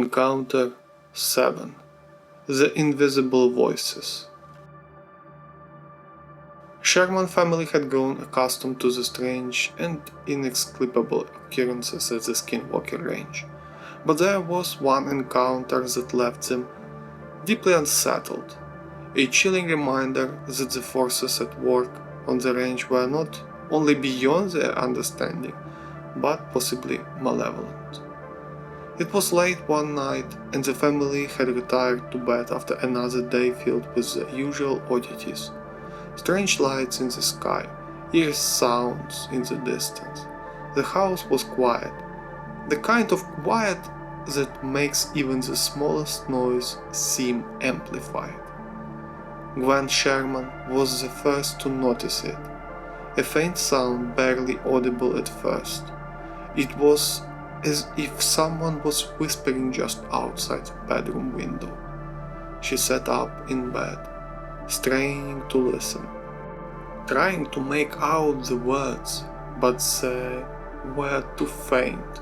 Encounter 7. The Invisible Voices. Sherman family had grown accustomed to the strange and inexplicable occurrences at the Skinwalker Ranch, but there was one encounter that left them deeply unsettled, a chilling reminder that the forces at work on the ranch were not only beyond their understanding, but possibly malevolent. It was late one night, and the family had retired to bed after another day filled with the usual oddities. Strange lights in the sky, eerie sounds in the distance. The house was quiet, the kind of quiet that makes even the smallest noise seem amplified. Gwen Sherman was the first to notice it, a faint sound barely audible at first. It was as if someone was whispering just outside the bedroom window. She sat up in bed, straining to listen, trying to make out the words, but they were too faint,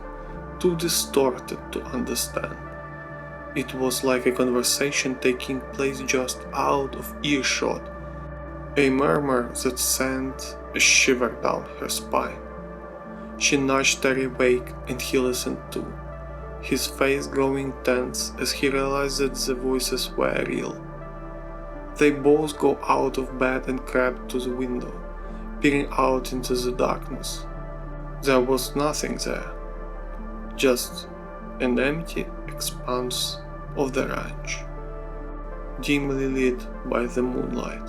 too distorted to understand. It was like a conversation taking place just out of earshot, a murmur that sent a shiver down her spine. She nudged Terry awake, and he listened too, his face growing tense as he realized that the voices were real. They both got out of bed and crept to the window, peering out into the darkness. There was nothing there, just an empty expanse of the ranch, dimly lit by the moonlight.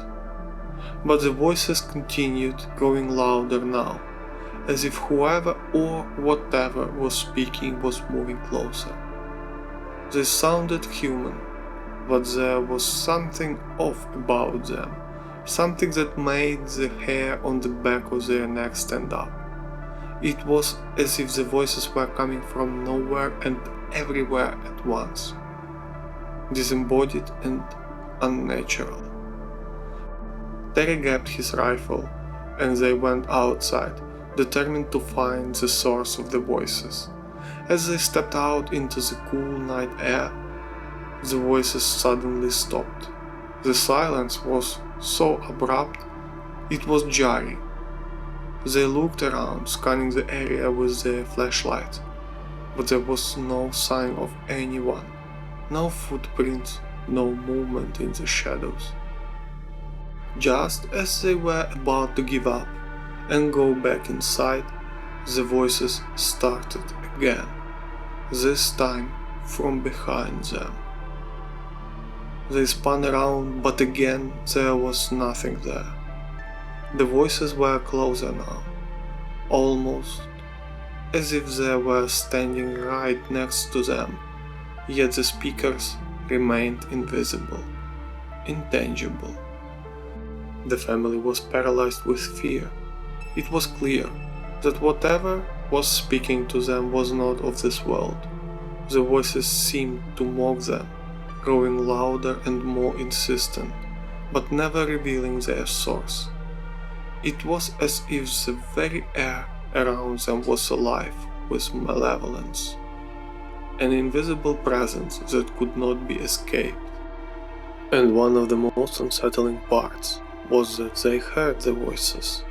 But the voices continued, growing louder now, as if whoever or whatever was speaking was moving closer. They sounded human, but there was something off about them, something that made the hair on the back of their neck stand up. It was as if the voices were coming from nowhere and everywhere at once, disembodied and unnatural. Terry grabbed his rifle, and they went outside, determined to find the source of the voices. As they stepped out into the cool night air, the voices suddenly stopped. The silence was so abrupt, it was jarring. They looked around, scanning the area with their flashlights, but there was no sign of anyone, no footprints, no movement in the shadows. Just as they were about to give up and go back inside, the voices started again, this time from behind them. They spun around, but again there was nothing there. The voices were closer now, almost as if they were standing right next to them, yet the speakers remained invisible, intangible. The family was paralyzed with fear. It was clear that whatever was speaking to them was not of this world. The voices seemed to mock them, growing louder and more insistent, but never revealing their source. It was as if the very air around them was alive with malevolence, an invisible presence that could not be escaped. And one of the most unsettling parts was that they heard the voices,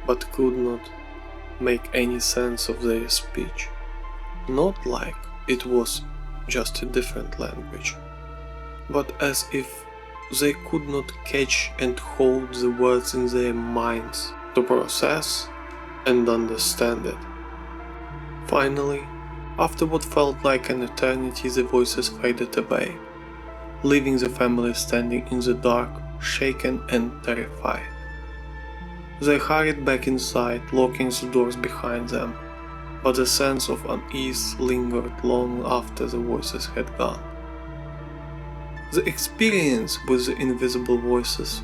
but could not make any sense of their speech, not like it was just a different language, but as if they could not catch and hold the words in their minds to process and understand it. Finally, after what felt like an eternity, the voices faded away, leaving the family standing in the dark, shaken and terrified. They hurried back inside, locking the doors behind them, but a sense of unease lingered long after the voices had gone. The experience with the invisible voices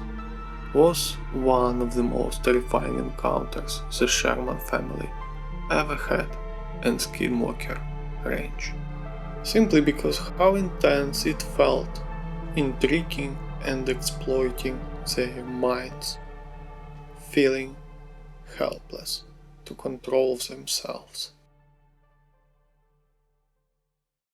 was one of the most terrifying encounters the Sherman family ever had in Skinwalker Ranch, simply because how intense it felt, intriguing and exploiting their minds, feeling helpless to control themselves.